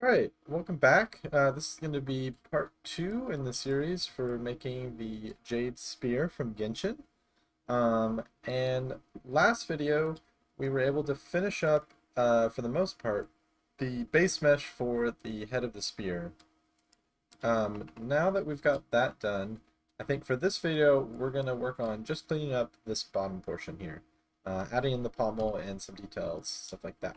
Alright, welcome back. This is going to be part 2 in the series for making the Jade Spear from Genshin. And last video, we were able to finish up, for the most part, the base mesh for the head of the spear. Now that we've got that done, I think for this video, we're going to work on just cleaning up this bottom portion here. Adding in the pommel and some details, stuff like that.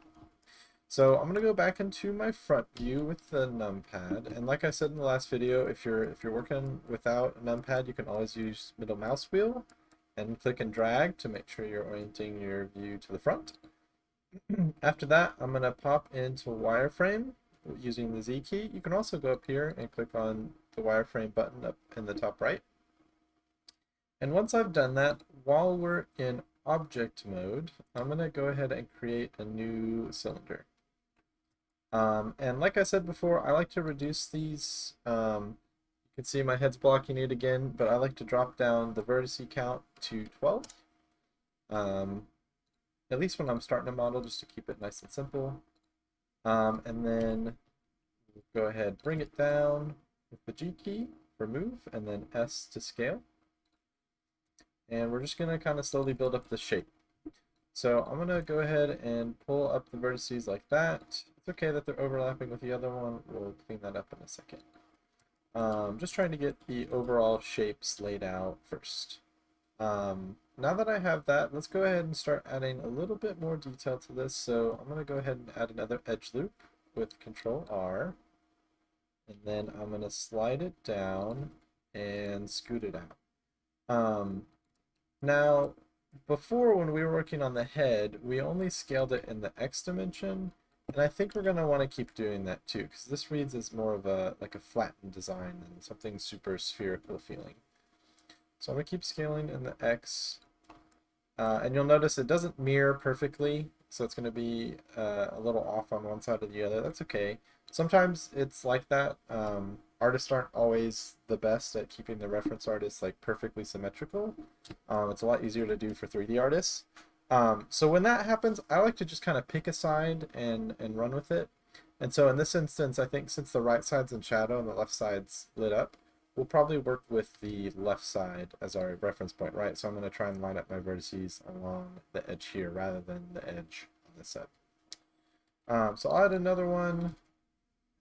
So I'm going to go back into my front view with the numpad, and like I said in the last video, if you're working without a numpad, you can always use middle mouse wheel and click and drag to make sure you're orienting your view to the front. After that, I'm going to pop into wireframe using the Z key. You can also go up here and click on the wireframe button up in the top right. And once I've done that, while we're in object mode, I'm going to go ahead and create a new cylinder. And like I said before, I like to reduce these. You can see my head's blocking it again, but I like to drop down the vertice count to 12. At least when I'm starting a model, just to keep it nice and simple. And then go ahead, bring it down with the G key for move, and then S to scale. And we're just going to kind of slowly build up the shape. So I'm going to go ahead and pull up the vertices like that. It's okay that they're overlapping with the other one. We'll clean that up in a second. Just trying to get the overall shapes laid out first. Now that I have that, let's go ahead and start adding a little bit more detail to this. So I'm going to go ahead and add another edge loop with Control R. And then I'm going to slide it down and scoot it out. Now, before, when we were working on the head, we only scaled it in the X dimension, and I think we're going to want to keep doing that too, because this reads as more of a flattened design than something super spherical feeling. So I'm going to keep scaling in the X, and you'll notice it doesn't mirror perfectly, so it's going to be a little off on one side or the other. That's okay. Sometimes it's like that. Artists aren't always the best at keeping the reference artists like perfectly symmetrical. It's a lot easier to do for 3D artists. So when that happens, I like to just kind of pick a side and run with it. And so in this instance, I think since the right side's in shadow and the left side's lit up, we'll probably work with the left side as our reference point, right? So I'm going to try and line up my vertices along the edge here rather than the edge on this side. So I'll add another one,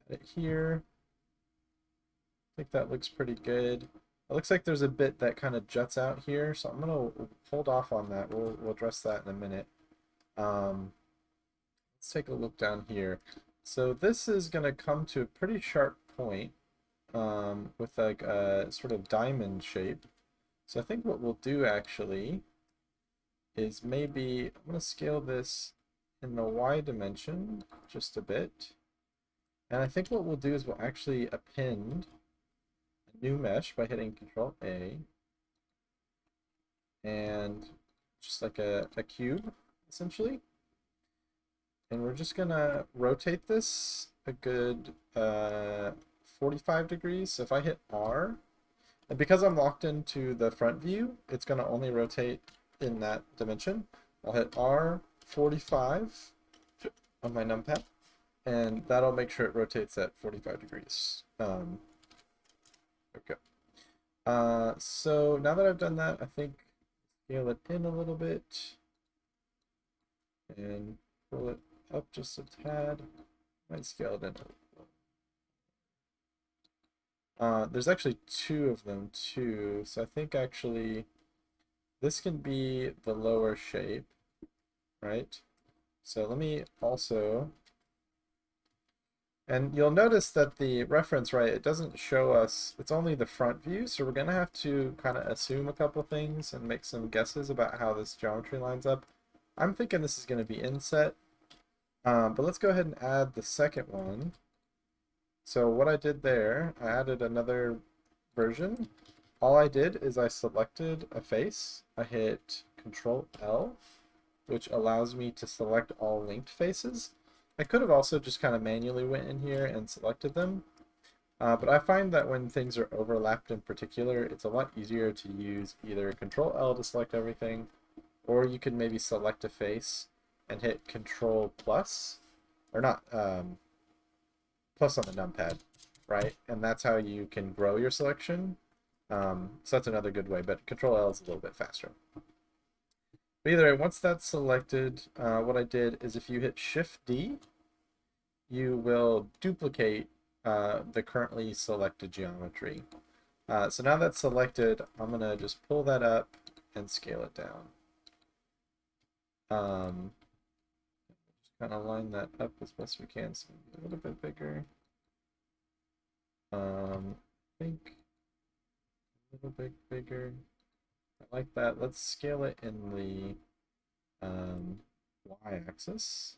add it here. I think that looks pretty good. It looks like there's a bit that kind of juts out here, so I'm gonna hold off on that. We'll address that in a minute. Let's take a look down here. So this is gonna come to a pretty sharp point with like a sort of diamond shape. So I think what we'll do actually is maybe I'm gonna scale this in the Y dimension just a bit. And I think what we'll do is we'll actually append new mesh by hitting Control A, and just like a cube essentially, and we're just gonna rotate this a good 45 degrees. So if I hit R, and because I'm locked into the front view, it's gonna only rotate in that dimension. I'll hit R 45 on my numpad, and that'll make sure it rotates at 45 degrees. Okay. So now that I've done that, I think scale it in a little bit and pull it up just a tad. Might scale it in a little. There's actually two of them too, so I think actually this can be the lower shape, right? So let me also, and you'll notice that the reference, right, it doesn't show us, it's only the front view, so we're going to have to kind of assume a couple things and make some guesses about how this geometry lines up. I'm thinking this is going to be inset, but let's go ahead and add the second one. So what I did there, I added another version. All I did is I selected a face, I hit Control L, which allows me to select all linked faces. I could have also just kind of manually went in here and selected them, but I find that when things are overlapped in particular, it's a lot easier to use either Control L to select everything, or you could maybe select a face and hit Control plus, or not, plus on the numpad, right? And that's how you can grow your selection. So that's another good way, but Control L is a little bit faster. But either way, once that's selected, what I did is if you hit Shift D, you will duplicate the currently selected geometry. So now that's selected, I'm going to just pull that up and scale it down. Just kind of line that up as best we can, so a little bit bigger. I think a little bit bigger. I like that. Let's scale it in the y-axis.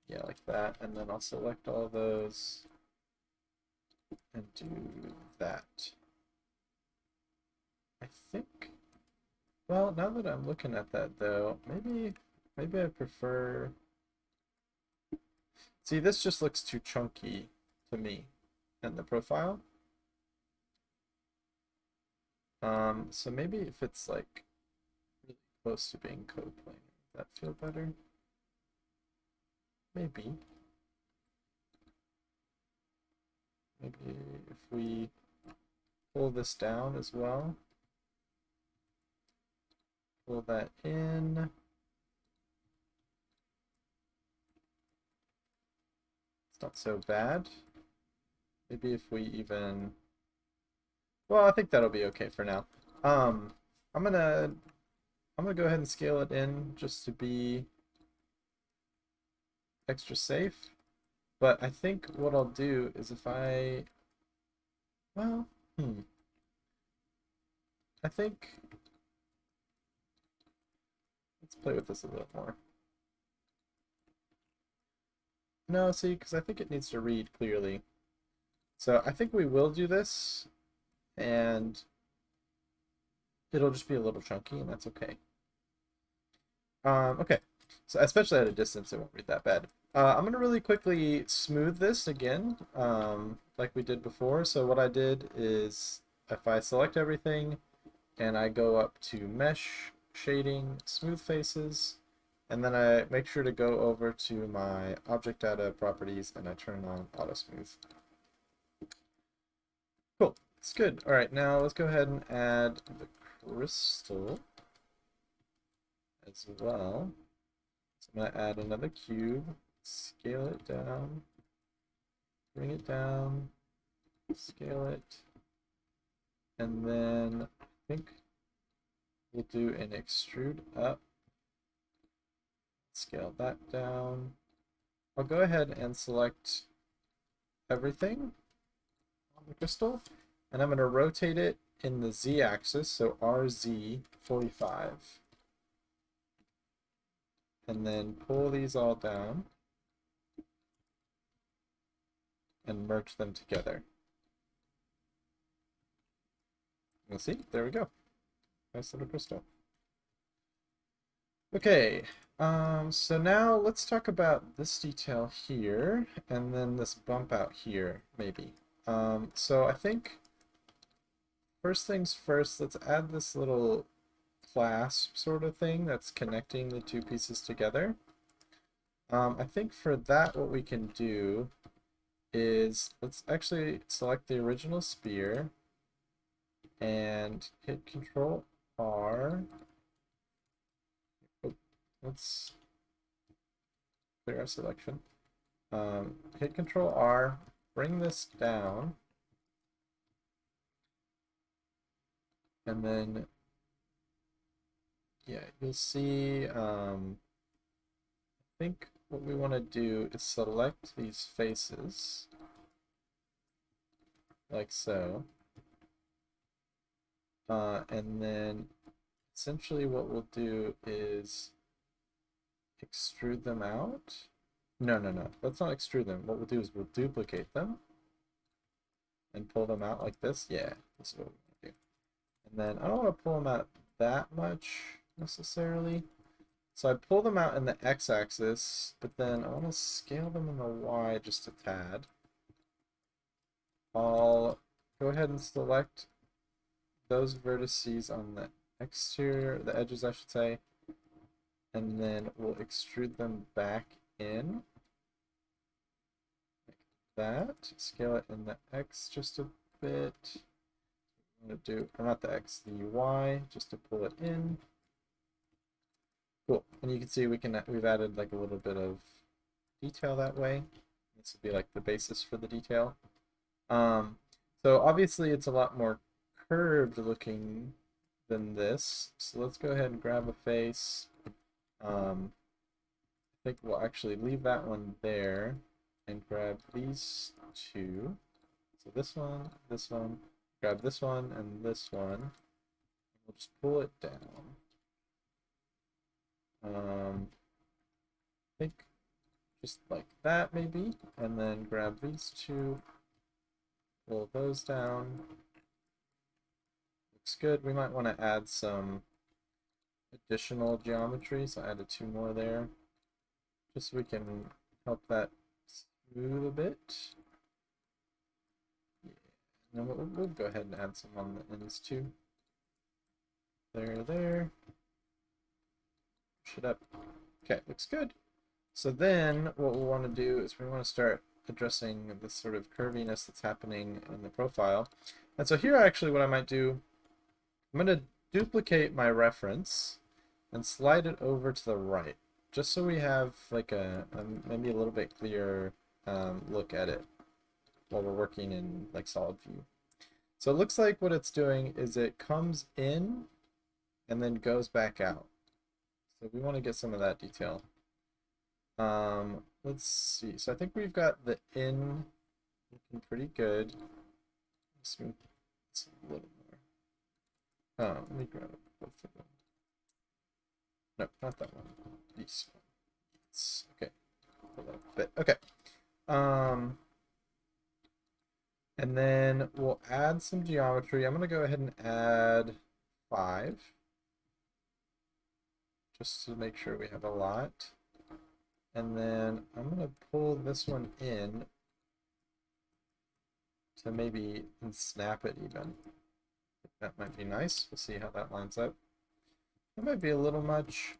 Yeah, like that. And then I'll select all those and do that. I think, well, now that I'm looking at that though, maybe I prefer, see, this just looks too chunky to me in the profile. So maybe if it's like really close to being code planar, does that feel better? Maybe. Maybe if we pull this down as well, pull that in. It's not so bad. Maybe if we even, well, I think that'll be okay for now. I'm gonna go ahead and scale it in just to be extra safe. But I think what I'll do is if I, well, I think, let's play with this a little more. No, see, because I think it needs to read clearly. So I think we will do this, and it'll just be a little chunky, and that's okay. Okay, so especially at a distance, it won't read that bad. I'm going to really quickly smooth this again, like we did before. So what I did is, if I select everything, and I go up to Mesh, Shading, Smooth Faces, and then I make sure to go over to my Object Data Properties, and I turn on Auto Smooth. Cool, it's good. All right, now let's go ahead and add the crystal as well. So I'm going to add another cube, scale it down, bring it down, scale it, and then I think we'll do an extrude up, scale that down. I'll go ahead and select everything on the crystal, and I'm going to rotate it in the z-axis, so RZ45. And then pull these all down and merge them together. You'll see, there we go. Nice little crystal. Okay, so now let's talk about this detail here, and then this bump out here, maybe. So I think, first things first, let's add this little clasp sort of thing that's connecting the two pieces together. I think for that what we can do is, let's actually select the original spear and hit Control R. Let's clear our selection. Hit Control R, bring this down, and then yeah, you'll see, I think what we want to do is select these faces, like so. And then essentially what we'll do is extrude them out. No, let's not extrude them. What we'll do is we'll duplicate them and pull them out like this. Yeah, this is what we're going to do. And then I don't want to pull them out that much necessarily. So I pull them out in the x-axis, but then I want to scale them in the y just a tad. I'll go ahead and select those vertices on the exterior, the edges I should say, and then we'll extrude them back in. that. Scale it in the X just a bit. I'm going to do, or not the X, the Y, just to pull it in. Cool. And you can see we've added like a little bit of detail that way. This would be like the basis for the detail. So obviously it's a lot more curved looking than this. So let's go ahead and grab a face. I think we'll actually leave that one there and grab these two. So this one, grab this one, and this one. We'll just pull it down. I think just like that maybe, and then grab these two, pull those down. Looks good. We might want to add some additional geometry, so I added two more there, just so we can help that smooth a bit. Yeah. And then we'll go ahead and add some on the ends too. There. Push it up. Okay, looks good. So then what we want to do is we want to start addressing this sort of curviness that's happening in the profile. And so here actually what I might do, I'm going to duplicate my reference and slide it over to the right, just so we have like a maybe a little bit clearer look at it while we're working in like solid view. So it looks like what it's doing is it comes in and then goes back out. So we want to get some of that detail. Let's see. So I think we've got the in looking pretty good. Smooth it's a little more. Let me grab both of them. No, not that one. These ones. Okay. A little bit. Okay. And then we'll add some geometry. I'm gonna go ahead and add 5. Just to make sure we have a lot. And then I'm going to pull this one in to maybe snap it even. That might be nice. We'll see how that lines up. That might be a little much.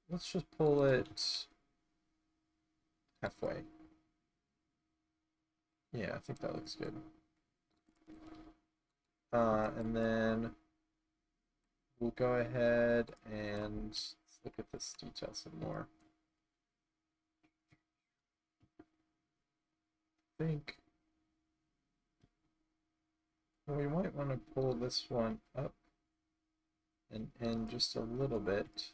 Let's just pull it halfway. Yeah, I think that looks good. And then we'll go ahead and let's look at this detail some more. I think we might want to pull this one up and in just a little bit.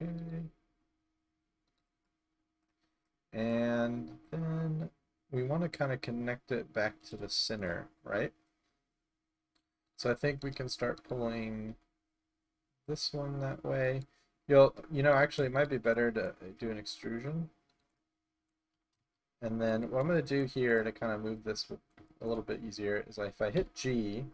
Okay. And then we want to kind of connect it back to the center, right? So I think we can start pulling this one that way. Actually it might be better to do an extrusion. And then what I'm going to do here to kind of move this a little bit easier is if I hit G,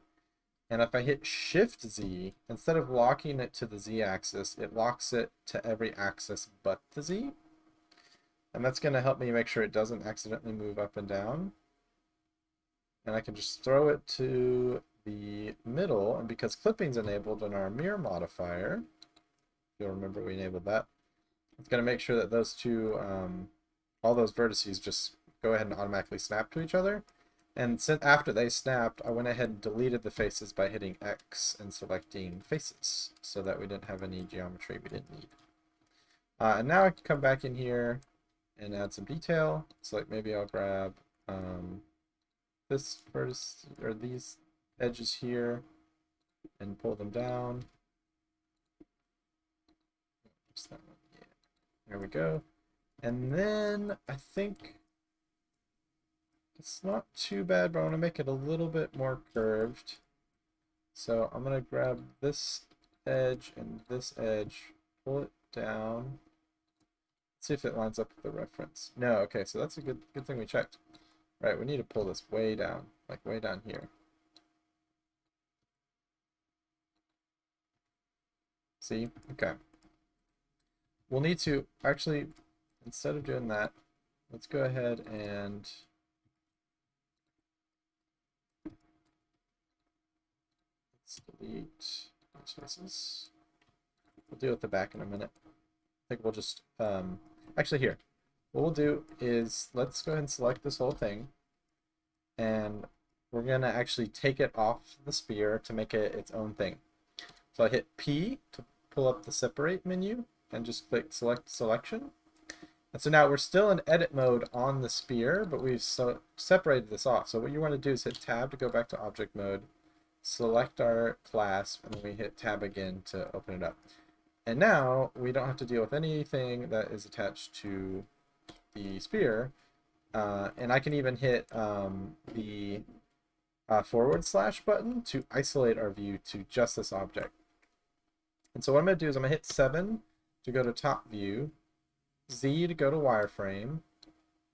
and if I hit Shift Z, instead of locking it to the Z axis, it locks it to every axis but the Z. And that's going to help me make sure it doesn't accidentally move up and down. And I can just throw it to the middle, and because clipping's enabled in our mirror modifier, if you'll remember we enabled that, it's going to make sure that those two, all those vertices just go ahead and automatically snap to each other. And after they snapped, I went ahead and deleted the faces by hitting X and selecting faces, so that we didn't have any geometry we didn't need. And now I can come back in here and add some detail. So like maybe I'll grab this vertex or these edges here and pull them down. Just that one. Yeah. There we go. And then I think it's not too bad, but I want to make it a little bit more curved. So I'm going to grab this edge and this edge, pull it down. Let's see if it lines up with the reference. No, okay, so that's a good thing we checked. Right, we need to pull this way down, like way down here. See? Okay. We'll need to, actually, instead of doing that, let's go ahead and delete those faces. We'll deal with the back in a minute. I think we'll just, actually here, what we'll do is let's go ahead and select this whole thing, and we're gonna actually take it off the spear to make it its own thing. So I hit P to pull up the separate menu and just click select selection. And so now we're still in edit mode on the spear, but we've separated this off. So what you want to do is hit tab to go back to object mode, select our clasp, and then we hit tab again to open it up. And now we don't have to deal with anything that is attached to the spear. And I can even hit the / button to isolate our view to just this object. And so what I'm going to do is I'm going to hit 7 to go to top view, Z to go to wireframe.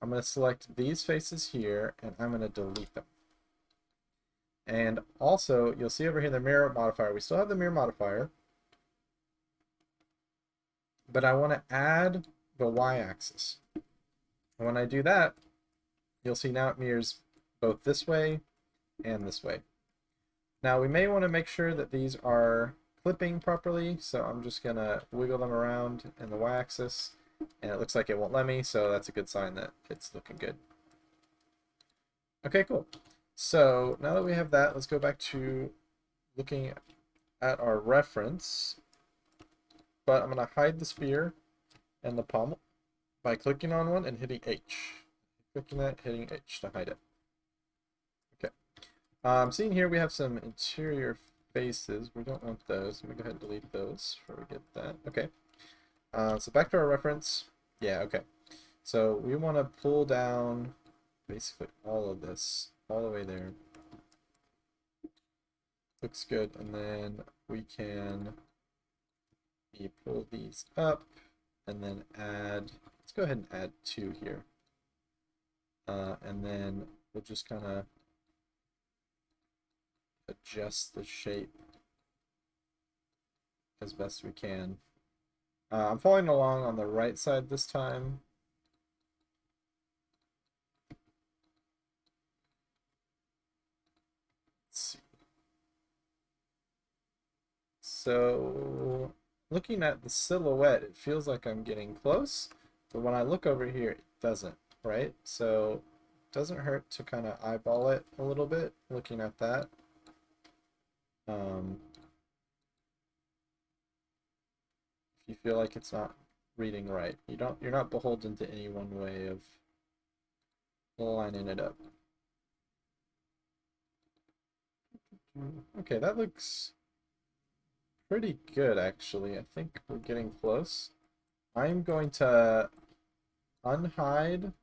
I'm going to select these faces here, and I'm going to delete them. And also, you'll see over here the mirror modifier. We still have the mirror modifier, but I want to add the y-axis. And when I do that, you'll see now it mirrors both this way and this way. Now we may want to make sure that these are clipping properly, so I'm just going to wiggle them around in the y-axis. And it looks like it won't let me, so that's a good sign that it's looking good. Okay, cool. So now that we have that, let's go back to looking at our reference. But I'm going to hide the spear and the pommel by clicking on one and hitting H. Clicking that, hitting H to hide it. Okay. Seeing here we have some interior faces. We don't want those. Let me go ahead and delete those before we get that. Okay. So back to our reference. Yeah, okay. So we want to pull down basically all of this, all the way there. Looks good. And then we can pull these up and then add, let's go ahead and add 2 here. And then we'll just kind of adjust the shape as best we can. I'm following along on the right side this time. Let's see. So, looking at the silhouette, it feels like I'm getting close, but when I look over here, it doesn't, right? So, it doesn't hurt to kind of eyeball it a little bit, looking at that. You feel like it's not reading right. You're not beholden to any one way of lining it up. Okay, that looks pretty good actually. I think we're getting close. I'm going to unhide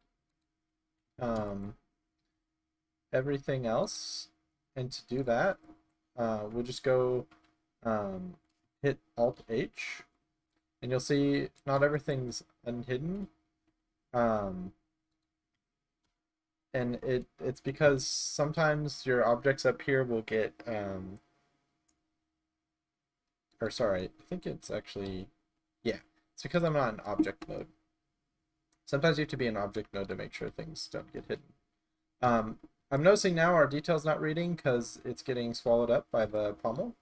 everything else, and to do that, we'll just go hit Alt H. And you'll see not everything's unhidden. And it's because sometimes your objects up here will get, or sorry, I think it's actually, yeah, it's because I'm not in object mode. Sometimes you have to be in object mode to make sure things don't get hidden. I'm noticing now our detail's not reading because it's getting swallowed up by the pommel.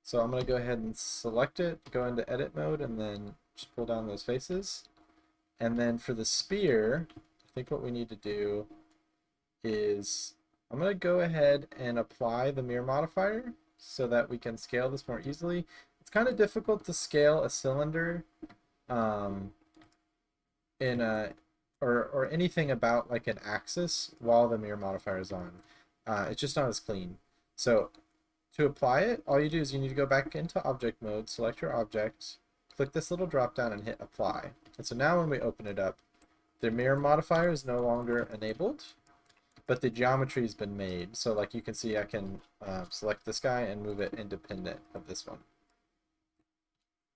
So I'm going to go ahead and select it, go into edit mode, and then just pull down those faces. And then for the spear, I think what we need to do is I'm going to go ahead and apply the mirror modifier so that we can scale this more easily. It's kind of difficult to scale a cylinder in a or anything about like an axis while the mirror modifier is on. It's just not as clean. So to apply it, all you do is you need to go back into object mode, select your object, click this little drop down and hit apply. And so now when we open it up, the mirror modifier is no longer enabled, but the geometry has been made. So like you can see, I can select this guy and move it independent of this one.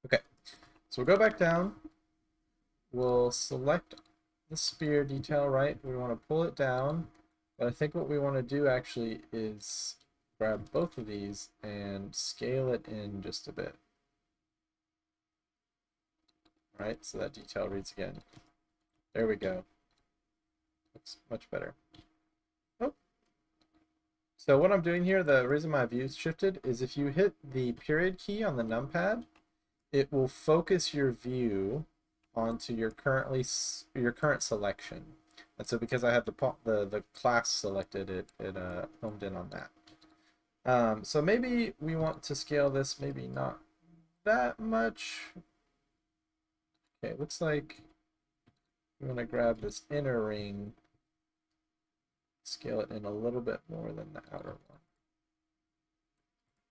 Okay, so we'll go back down. We'll select the spear detail, right? We want to pull it down, but I think what we want to do actually is grab both of these and scale it in just a bit. Right, so that detail reads again. There we go. Looks much better. Oh, So what I'm doing here, the reason my view's shifted is if you hit the period key on the numpad, it will focus your view onto your current selection. And so because I had the class selected, it homed in on that. So maybe we want to scale this, maybe not that much. Okay, looks like I'm gonna grab this inner ring, scale it in a little bit more than the outer one.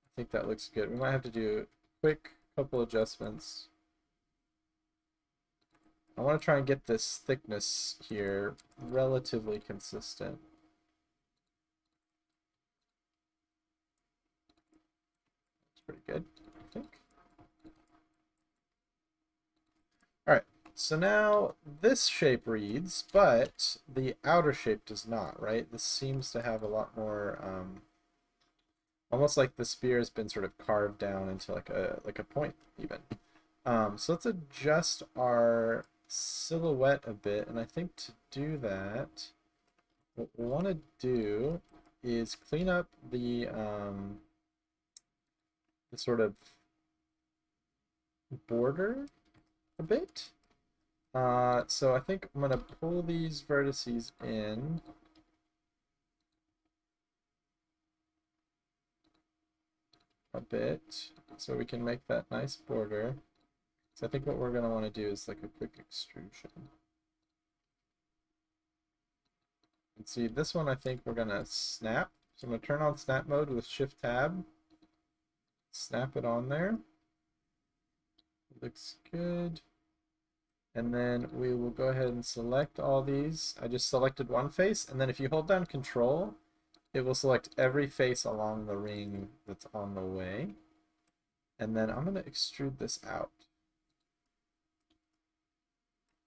I think that looks good. We might have to do a quick couple adjustments. I want to try and get this thickness here relatively consistent. It's pretty good, I think. All right, so now this shape reads, but the outer shape does not, right? This seems to have a lot more, almost like the spear has been sort of carved down into like a point even. So let's adjust our silhouette a bit, and I think to do that, what we want to do is clean up the sort of border a bit. So I think I'm going to pull these vertices in. A bit, so we can make that nice border. So I think what we're going to want to do is like a quick extrusion. And see, this one I think we're going to snap. So I'm going to turn on snap mode with Shift Tab. Snap it on there. Looks good. And then we will go ahead and select all these. I just selected one face, and then if you hold down Control, it will select every face along the ring that's on the way. And then I'm going to extrude this out,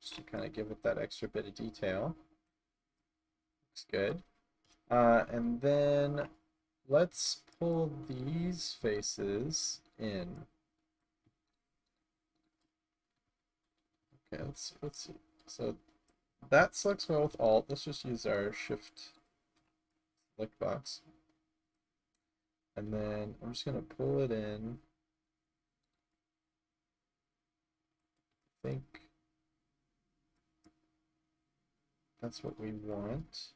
just to kind of give it that extra bit of detail. Looks good. And then let's pull these faces in. Okay, let's see. So that selects well with Alt. Let's just use our Shift select box. And then I'm just going to pull it in. I think that's what we want.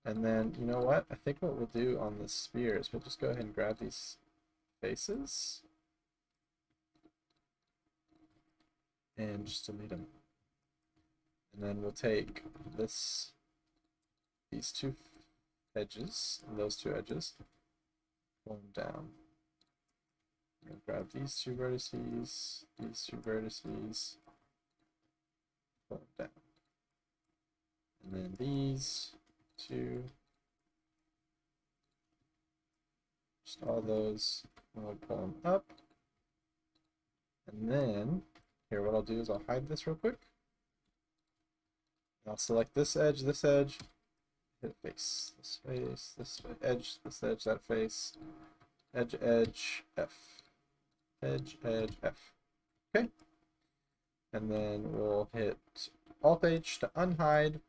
And then, you know what? I think what we'll do on the spear is we'll just go ahead and grab these faces and just delete them. And then we'll take these two edges, and those two edges, pull them down. We'll grab these two vertices, pull them down. And then these two, just all those, and we'll pull them up. And then, here what I'll do is I'll hide this real quick. I'll select this edge, hit face, this edge, that face, edge, F. Edge, F. Okay. And then we'll hit Alt H to unhide.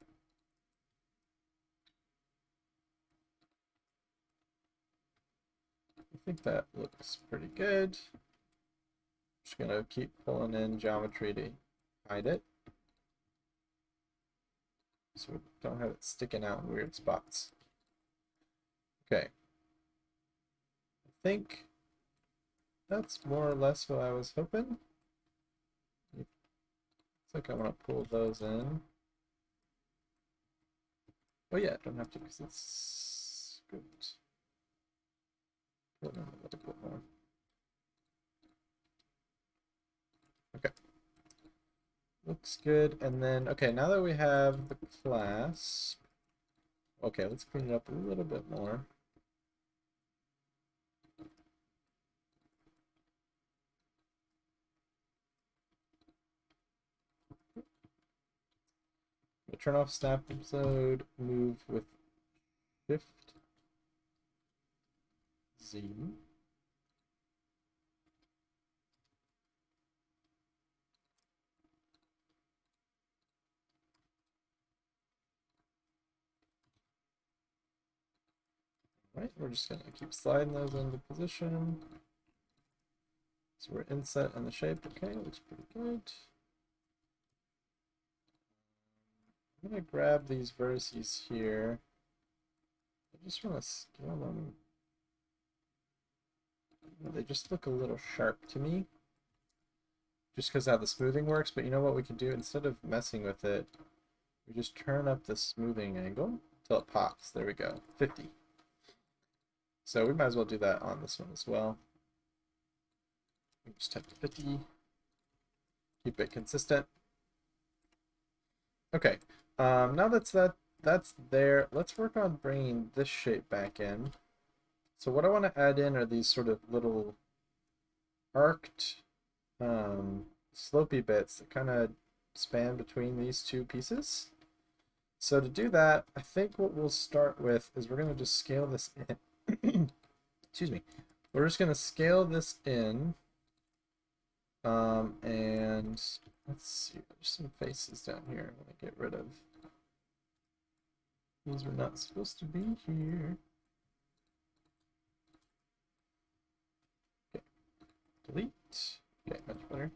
I think that looks pretty good. Just gonna keep pulling in geometry to hide it, so we don't have it sticking out in weird spots. Okay. I think that's more or less what I was hoping. Looks like I want to pull those in. Oh yeah, I don't have to because it's good. Pull them a little bit more. Okay. Looks good. And then, okay, now that we have the clasp, okay, let's clean it up a little bit more. We'll turn off snap episode, move with Shift Z. Alright, we're just going to keep sliding those into position. So we're inset in the shape. Okay, looks pretty good. I'm going to grab these vertices here. I just want to scale them. They just look a little sharp to me. Just because how the smoothing works, but you know what we can do? Instead of messing with it, we just turn up the smoothing angle until it pops. There we go, 50. So we might as well do that on this one as well. We just type 50, keep it consistent. Okay, now that's there, let's work on bringing this shape back in. So what I want to add in are these sort of little arced, slopey bits that kind of span between these two pieces. So to do that, I think what we'll start with is we're going to just scale this in. Excuse me. We're just going to scale this in. And let's see, there's some faces down here I want to get rid of. These were not supposed to be here. Okay. Delete. Okay, much better.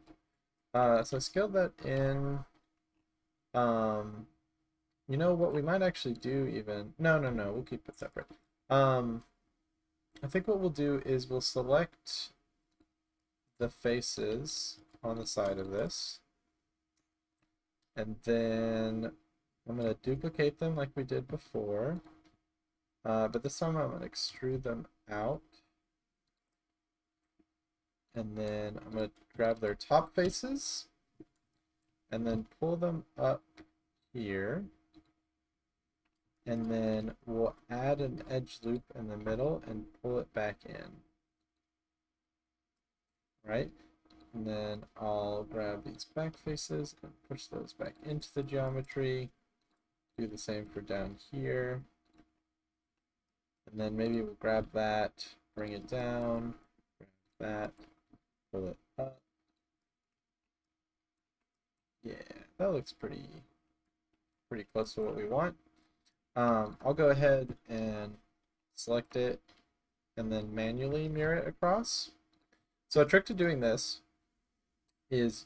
So I scaled that in. You know what we might actually do even. No, we'll keep it separate. I think what we'll do is we'll select the faces on the side of this. And then I'm going to duplicate them like we did before. But this time I'm going to extrude them out. And then I'm going to grab their top faces and then pull them up here. And then we'll add an edge loop in the middle and pull it back in. Right? And then I'll grab these back faces and push those back into the geometry. Do the same for down here. And then maybe we'll grab that, bring it down, grab that, pull it up. Yeah, that looks pretty close to what we want. I'll go ahead and select it and then manually mirror it across. So a trick to doing this is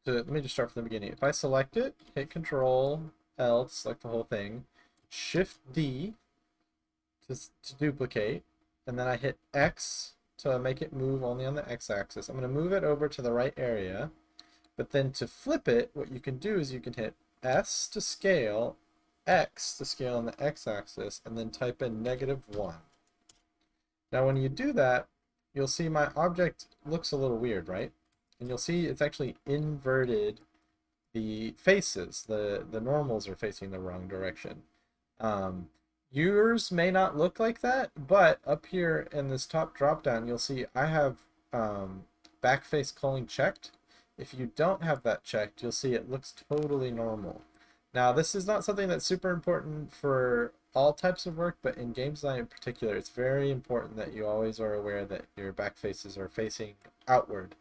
let me just start from the beginning. If I select it, hit Control L to select the whole thing, Shift D to duplicate, and then I hit X to make it move only on the X-axis. I'm going to move it over to the right area, but then to flip it, what you can do is you can hit S to scale, X to scale on the X-axis, and then type in -1. Now when you do that, you'll see my object looks a little weird, right? And you'll see it's actually inverted the faces. The normals are facing the wrong direction. Yours may not look like that, but up here in this top drop down, you'll see I have back face culling checked. If you don't have that checked, you'll see it looks totally normal. Now, this is not something that's super important for all types of work, but in game design in particular, it's very important that you always are aware that your back faces are facing outward.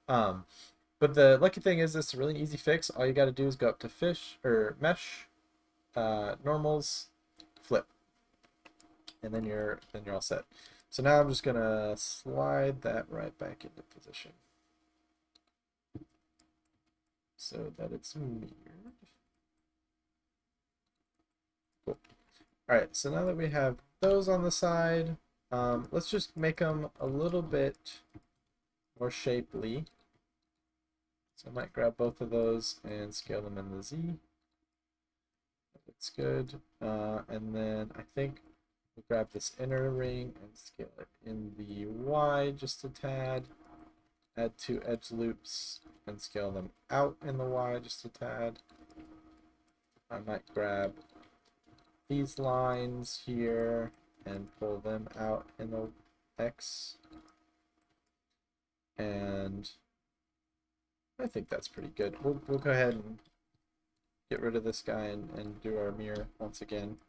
But the lucky thing is this is a really easy fix. All you got to do is go up to fish or mesh, normals, flip, and then you're all set. So now I'm just gonna slide that right back into position so that it's mirrored. Cool. All right, so now that we have those on the side, let's just make them a little bit more shapely. So I might grab both of those and scale them in the Z. That looks good. And then I think we'll grab this inner ring and scale it in the Y just a tad. Add 2 edge loops and scale them out in the Y just a tad. I might grab these lines here and pull them out in the X. And I think that's pretty good. We'll go ahead and get rid of this guy and do our mirror once again.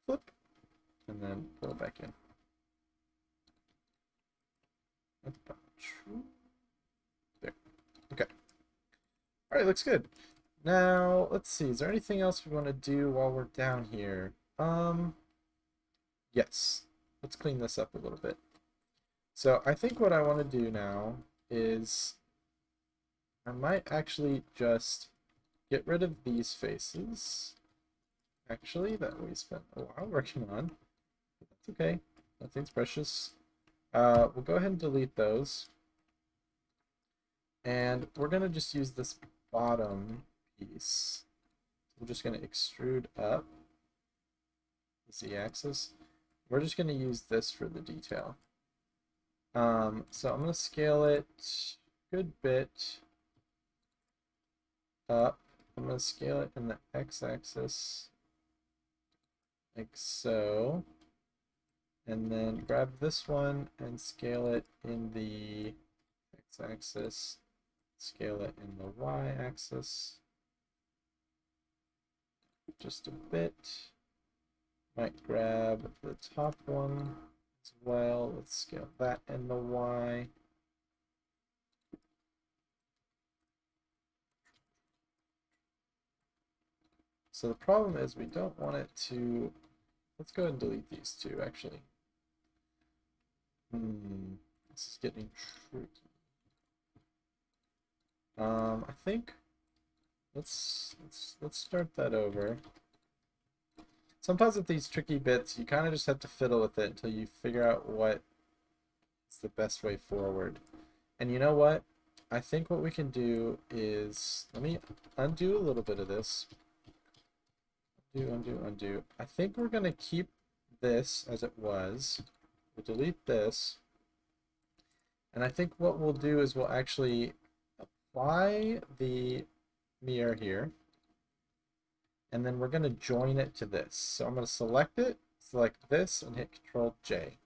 Flip, and then pull it back in. That's about true. There. Okay. All right, looks good. Now, let's see. Is there anything else we want to do while we're down here? Yes. Let's clean this up a little bit. So I think what I want to do now is I might actually just get rid of these faces. Actually, that we spent a while working on. That's okay. Nothing's precious. We'll go ahead and delete those. And we're going to just use this bottom piece. We're just going to extrude up the z-axis. We're just going to use this for the detail. So I'm going to scale it a good bit up. I'm going to scale it in the x-axis like so. And then grab this one and scale it in the x-axis. Scale it in the y-axis. Just a bit. Might grab the top one as well. Let's scale that in the y. So the problem is we don't want it to... Let's go ahead and delete these two, actually. This is getting tricky. I think let's start that over. Sometimes with these tricky bits, you kind of just have to fiddle with it until you figure out what is the best way forward. And you know what? I think what we can do is, let me undo a little bit of this. Undo. I think we're going to keep this as it was. We'll delete this. And I think what we'll do is we'll actually apply the mirror here. And then we're going to join it to this. So I'm going to select it, select this, and hit Control J.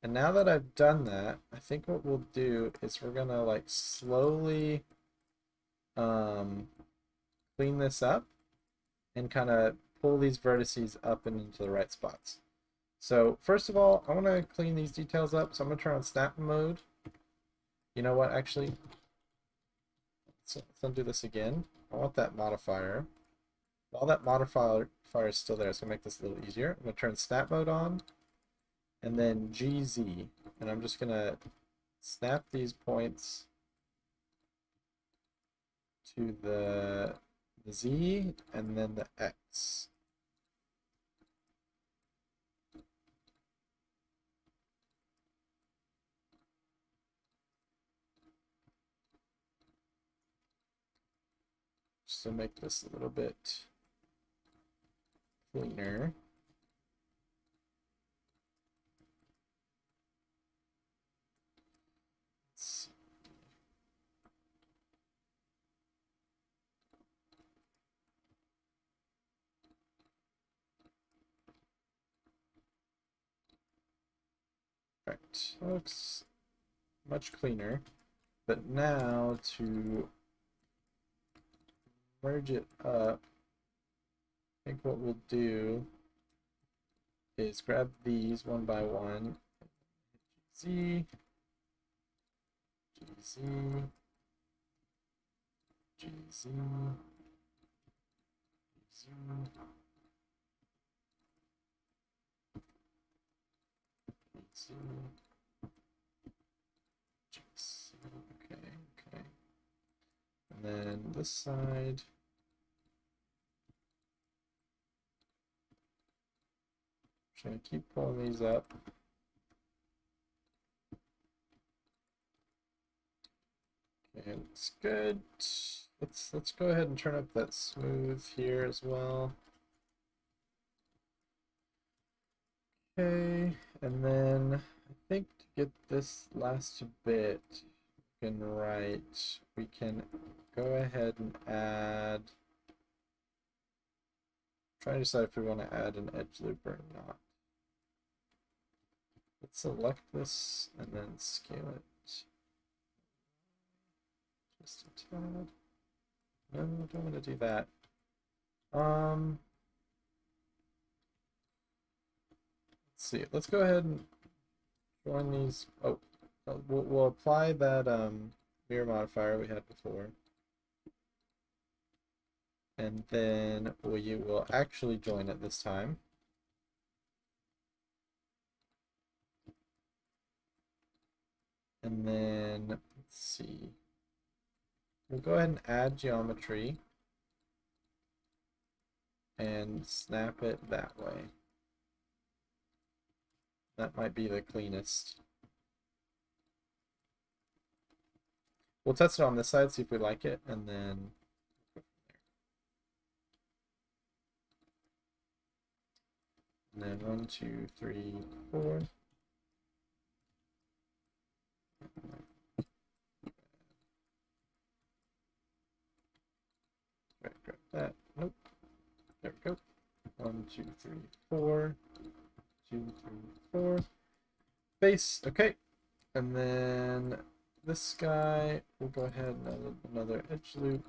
And now that I've done that, I think what we'll do is we're going to like slowly clean this up and kind of pull these vertices up and into the right spots. So first of all, I want to clean these details up. So I'm going to turn on snap mode. You know what, actually? Let's undo this again. I want that modifier. While that modifier is still there, it's going to make this a little easier. I'm going to turn snap mode on, and then GZ. And I'm just going to snap these points to the Z and then the X. Just to make this a little bit cleaner. Right, looks much cleaner. But now to merge it up, I think what we'll do is grab these one by one. GZ, GZ, GZ, GZ, GZ. Okay. And then this side. Just gonna keep pulling these up. Okay, looks good. Let's go ahead and turn up that smooth here as well. Okay, and then I think to get this last bit right, we can go ahead and add. Trying to decide if we want to add an edge loop or not. Let's select this and then scale it. Just a tad. No, I don't want to do that. Let's see. Let's go ahead and join these. Oh, we'll apply that mirror modifier we had before. And then we will actually join it this time. And then, let's see. We'll go ahead and add geometry and snap it that way. That might be the cleanest. We'll test it on this side, see if we like it, and then go from there. And then 1, 2, 3, 4. Right, grab that. Nope. There we go. 1, 2, 3, 4. 2, 3, 4. Base. Okay. And then this guy, we'll go ahead and add another edge loop.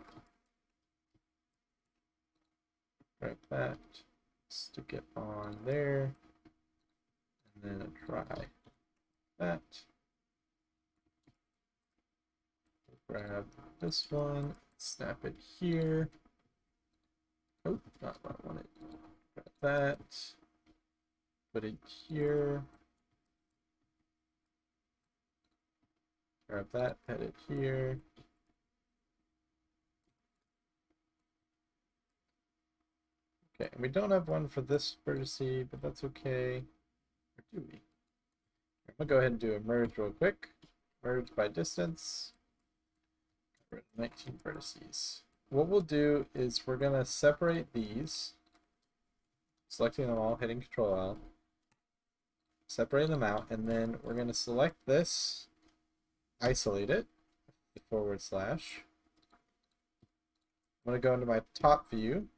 Grab that. Stick it on there. And then try that. Grab this one. Snap it here. Oh, not what I wanted. Grab that. Put it here. Grab that, put it here. Okay, and we don't have one for this vertice, but that's okay. Or do we? I'm gonna go ahead and do a merge real quick. Merge by distance. Got rid of 19 vertices. What we'll do is we're gonna separate these, selecting them all, hitting Control L, separating them out, and then we're gonna select this, isolate it, /. I'm gonna go into my top view.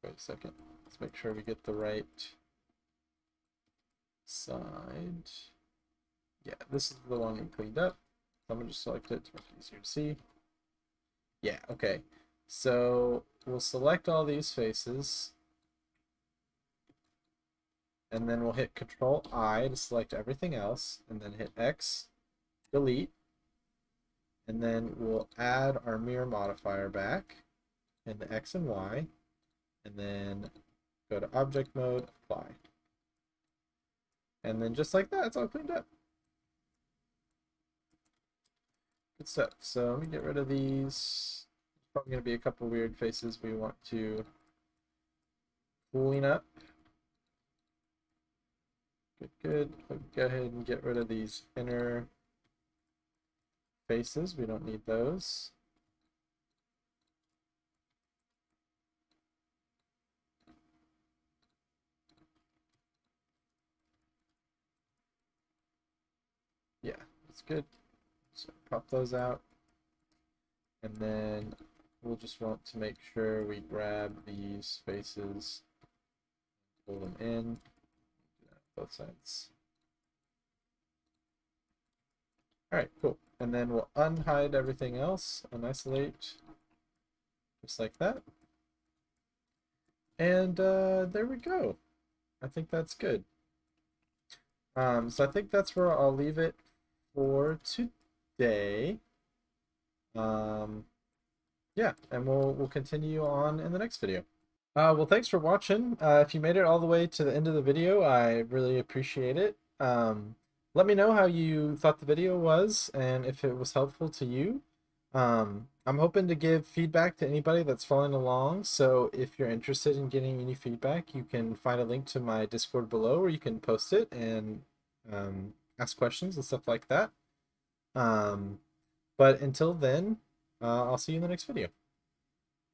Wait a second. Let's make sure we get the right side. Yeah, this is the one we cleaned up. So I'm gonna just select it to make it easier to see. Yeah, okay. So we'll select all these faces. And then we'll hit Control I to select everything else, and then hit X, delete. And then we'll add our mirror modifier back in the X and Y, and then go to object mode, apply. And then just like that, it's all cleaned up. Good stuff. So let me get rid of these. There's probably going to be a couple weird faces we want to clean up. Good, good. We'll go ahead and get rid of these inner faces. We don't need those. Yeah, that's good. So pop those out. And then we'll just want to make sure we grab these faces, pull them in, both sides. Alright, cool. And then we'll unhide everything else, unisolate, just like that. And there we go. I think that's good. So I think that's where I'll leave it for today. Yeah, and we'll continue on in the next video. Well, thanks for watching. If you made it all the way to the end of the video, I really appreciate it. Let me know how you thought the video was and if it was helpful to you. I'm hoping to give feedback to anybody that's following along, so if you're interested in getting any feedback, you can find a link to my Discord below where you can post it and ask questions and stuff like that. But until then, I'll see you in the next video.